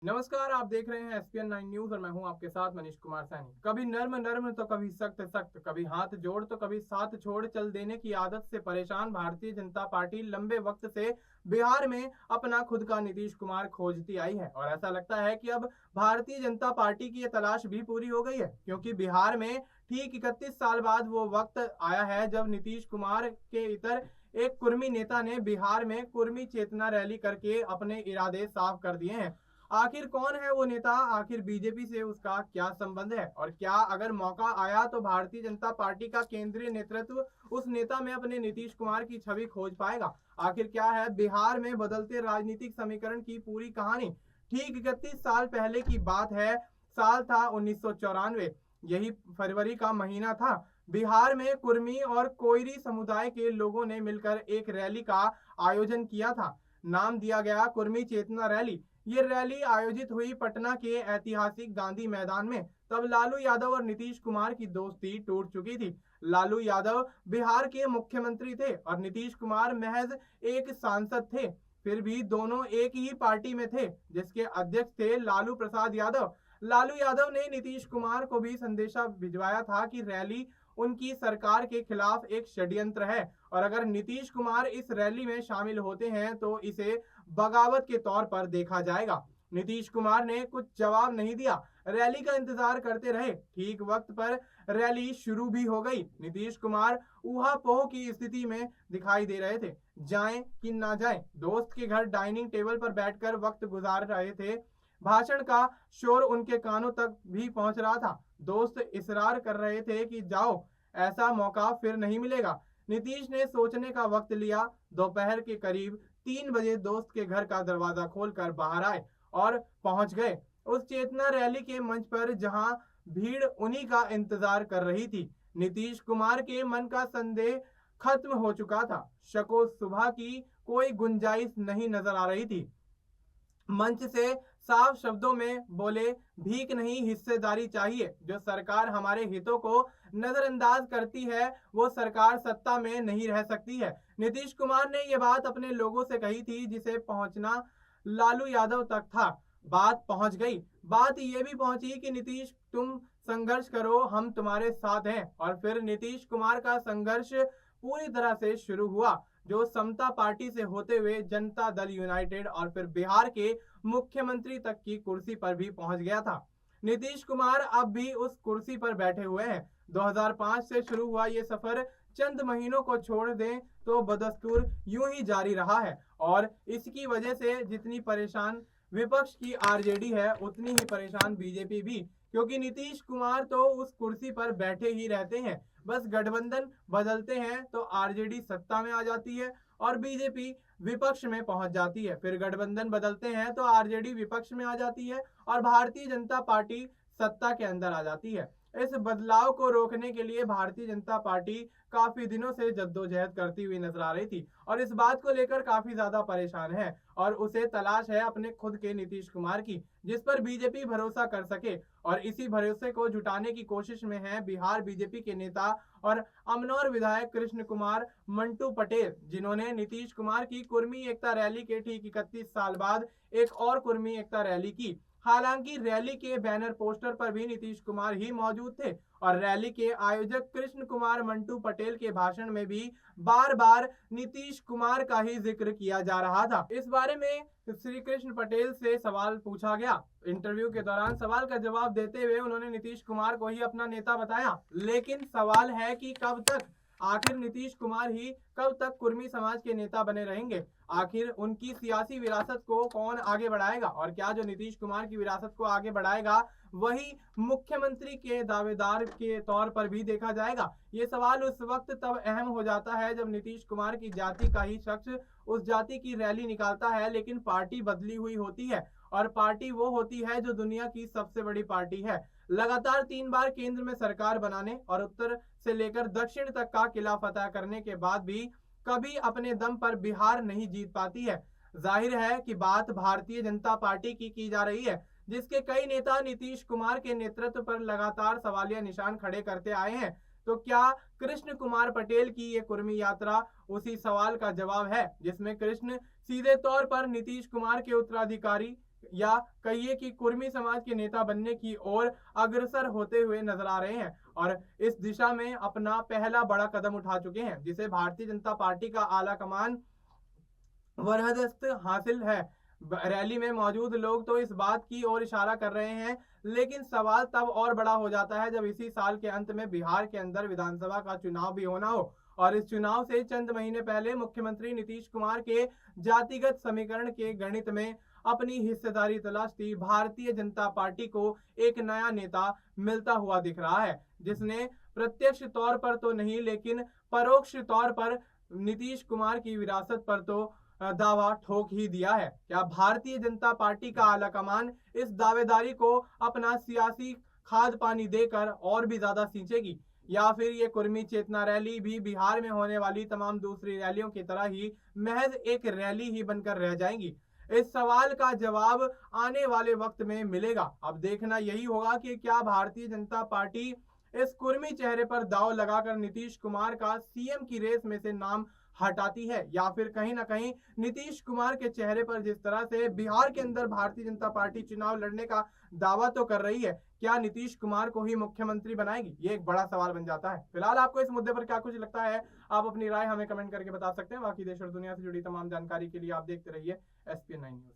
नमस्कार, आप देख रहे हैं एसपीएन 9 न्यूज और मैं हूं आपके साथ मनीष कुमार सैनी। कभी नर्म नर्म तो कभी सख्त सख्त, कभी हाथ जोड़ तो कभी साथ छोड़ चल देने की आदत से परेशान भारतीय जनता पार्टी लंबे वक्त से बिहार में अपना खुद का नीतीश कुमार खोजती आई है। और ऐसा लगता है कि अब भारतीय जनता पार्टी की ये तलाश भी पूरी हो गई है, क्योंकि बिहार में ठीक 31 साल बाद वो वक्त आया है जब नीतीश कुमार के इतर एक कुर्मी नेता ने बिहार में कुर्मी चेतना रैली करके अपने इरादे साफ कर दिए हैं। आखिर कौन है वो नेता, आखिर बीजेपी से उसका क्या संबंध है, और क्या अगर मौका आया तो भारतीय जनता पार्टी का केंद्रीय नेतृत्व उस नेता में अपने नीतीश कुमार की छवि खोज पाएगा। आखिर क्या है बिहार में बदलते राजनीतिक समीकरण की पूरी कहानी। ठीक 31 साल पहले की बात है। साल था 1994। यही फरवरी का महीना था। बिहार में कुर्मी और कोयरी समुदाय के लोगों ने मिलकर एक रैली का आयोजन किया था। नाम दिया गया कुर्मी चेतना रैली। ये रैली आयोजित हुई पटना के ऐतिहासिक गांधी मैदान में। तब लालू यादव और नीतीश कुमार की दोस्ती टूट चुकी थी। लालू यादव बिहार के मुख्यमंत्री थे और नीतीश कुमार महज एक सांसद थे। फिर भी दोनों एक ही पार्टी में थे, जिसके अध्यक्ष थे लालू प्रसाद यादव। लालू यादव ने नीतीश कुमार को भी संदेशा भिजवाया था कि रैली उनकी सरकार के खिलाफ एक षड्यंत्र है, और अगर नीतीश कुमार इस रैली में शामिल होते हैं तो इसे बगावत के तौर पर देखा जाएगा। नीतीश कुमार ने कुछ जवाब नहीं दिया, रैली का इंतजार करते रहे। ठीक वक्त पर रैली शुरू भी हो गई। नीतीश कुमार ऊहापोह की स्थिति में दिखाई दे रहे थे, जाएं कि ना जाएं। दोस्त के घर डाइनिंग टेबल पर बैठकर वक्त गुजार रहे थे। भाषण का शोर उनके कानों तक भी पहुंच रहा था। दोस्त इसरार कर रहे थे कि जाओ, ऐसा मौका फिर नहीं मिलेगा। नीतीश ने सोचने का वक्त लिया। दोपहर के करीब 3 बजे दोस्त के घर का दरवाजा खोलकर बाहर आए और पहुंच गए उस चेतना रैली के मंच पर, जहां भीड़ उन्हीं का इंतजार कर रही थी। नीतीश कुमार के मन का संदेह खत्म हो चुका था। शको सुबह की कोई गुंजाइश नहीं नजर आ रही थी। मंच से साफ शब्दों में बोले, भीख नहीं हिस्सेदारी चाहिए। जो सरकार हमारे हितों को नजरअंदाज करती है वो सरकार सत्ता में नहीं रह सकती है। नीतीश कुमार ने यह बात अपने लोगों से कही थी, जिसे पहुंचना लालू यादव तक था। बात पहुंच गई। बात ये भी पहुंची कि नीतीश तुम संघर्ष करो, हम तुम्हारे साथ हैं। और फिर नीतीश कुमार का संघर्ष पूरी तरह से शुरू हुआ, जो समता पार्टी से होते हुए जनता दल यूनाइटेड और फिर बिहार के मुख्यमंत्री तक की कुर्सी पर भी पहुंच गया था। नीतीश कुमार अब भी उस कुर्सी पर बैठे हुए हैं। 2005 से शुरू हुआ ये सफर चंद महीनों को छोड़ दें तो बदस्तूर यूं ही जारी रहा है। और इसकी वजह से जितनी परेशान विपक्ष की आरजेडी है, उतनी ही परेशान बीजेपी भी, क्योंकि नीतीश कुमार तो उस कुर्सी पर बैठे ही रहते हैं। बस गठबंधन बदलते हैं तो आरजेडी सत्ता में आ जाती है और बीजेपी विपक्ष में पहुंच जाती है। फिर गठबंधन बदलते हैं तो आरजेडी विपक्ष में आ जाती है और भारतीय जनता पार्टी सत्ता के अंदर आ जाती है। इस बदलाव को रोकने के लिए भारतीय जनता पार्टी काफी दिनों से जद्दोजहद करती हुई नजर आ रही थी और इस बात को लेकर काफी ज्यादा परेशान है, और उसे तलाश है अपने खुद के नीतीश कुमार की, जिस पर बीजेपी भरोसा कर सके। और इसी भरोसे को जुटाने की कोशिश में है बिहार बीजेपी के नेता और अमनौर विधायक कृष्ण कुमार मंटू पटेल, जिन्होंने नीतीश कुमार की कुर्मी एकता रैली के ठीक 31 साल बाद एक और कुर्मी एकता रैली की। हालांकि रैली के बैनर पोस्टर पर भी नीतीश कुमार ही मौजूद थे और रैली के आयोजक कृष्ण कुमार मंटू पटेल के भाषण में भी बार बार नीतीश कुमार का ही जिक्र किया जा रहा था। इस बारे में श्री कृष्ण पटेल से सवाल पूछा गया। इंटरव्यू के दौरान सवाल का जवाब देते हुए उन्होंने नीतीश कुमार को ही अपना नेता बताया। लेकिन सवाल है कि कब तक, आखिर नीतीश कुमार ही कब तक कुर्मी समाज के नेता बने रहेंगे? आखिर उनकी सियासी विरासत को कौन आगे बढ़ाएगा? और क्या जो नीतीश कुमार की विरासत को आगे बढ़ाएगा वही मुख्यमंत्री के दावेदार के तौर पर भी देखा जाएगा? ये सवाल उस वक्त तब अहम हो जाता है जब नीतीश कुमार की जाति का ही शख्स उस जाति की रैली निकालता है, लेकिन पार्टी बदली हुई होती है और पार्टी वो होती है जो दुनिया की सबसे बड़ी पार्टी है। लगातार 3 बार केंद्र में सरकार बनाने और उत्तर से लेकर दक्षिण तक का किला फतह करने के बाद भी कभी अपने दम पर बिहार नहीं जीत पाती है। जाहिर है कि बात भारतीय जनता पार्टी की जा रही है, जिसके कई नेता नीतीश कुमार के नेतृत्व पर लगातार सवालिया निशान खड़े करते आए हैं। तो क्या कृष्ण कुमार पटेल की ये कुर्मी यात्रा उसी सवाल का जवाब है, जिसमें कृष्ण सीधे तौर पर नीतीश कुमार के उत्तराधिकारी या कहिए कि कुर्मी समाज के नेता बनने की ओर अग्रसर होते हुए नजर आ रहे हैं और इस दिशा में अपना पहला बड़ा कदम उठा चुके हैं, जिसे भारतीय जनता पार्टी का आला कमान वरदस्त हासिल है। रैली में मौजूद लोग तो इस बात की ओर इशारा कर रहे हैं, लेकिन सवाल तब और बड़ा हो जाता है जब इसी साल के अंत में बिहार के अंदर विधानसभा का चुनाव भी होना हो और इस चुनाव से चंद महीने पहले मुख्यमंत्री नीतीश कुमार के जातिगत समीकरण के गणित में अपनी हिस्सेदारी तलाशती भारतीय जनता पार्टी को एक नया नेता मिलता हुआ दिख रहा है, जिसने प्रत्यक्ष तौर पर तो नहीं लेकिन परोक्ष तौर पर नीतीश कुमार की विरासत पर तो दावा ठोक ही दिया है। क्या भारतीय जनता पार्टी का आलाकमान इस दावेदारी को अपना सियासी खाद पानी देकर और भी ज्यादा सींचेगी, या फिर ये कुर्मी चेतना रैली भी बिहार में होने वाली तमाम दूसरी रैलियों की तरह ही महज एक रैली ही बनकर रह जाएंगी? इस सवाल का जवाब आने वाले वक्त में मिलेगा। अब देखना यही होगा कि क्या भारतीय जनता पार्टी इस कुर्मी चेहरे पर दांव लगाकर नीतीश कुमार का सीएम की रेस में से नाम हटाती है, या फिर कहीं ना कहीं नीतीश कुमार के चेहरे पर जिस तरह से बिहार के अंदर भारतीय जनता पार्टी चुनाव लड़ने का दावा तो कर रही है, क्या नीतीश कुमार को ही मुख्यमंत्री बनाएगी? ये एक बड़ा सवाल बन जाता है। फिलहाल आपको इस मुद्दे पर क्या कुछ लगता है, आप अपनी राय हमें कमेंट करके बता सकते हैं। बाकी देश और दुनिया से जुड़ी तमाम जानकारी के लिए आप देखते रहिए SPN9 न्यूज।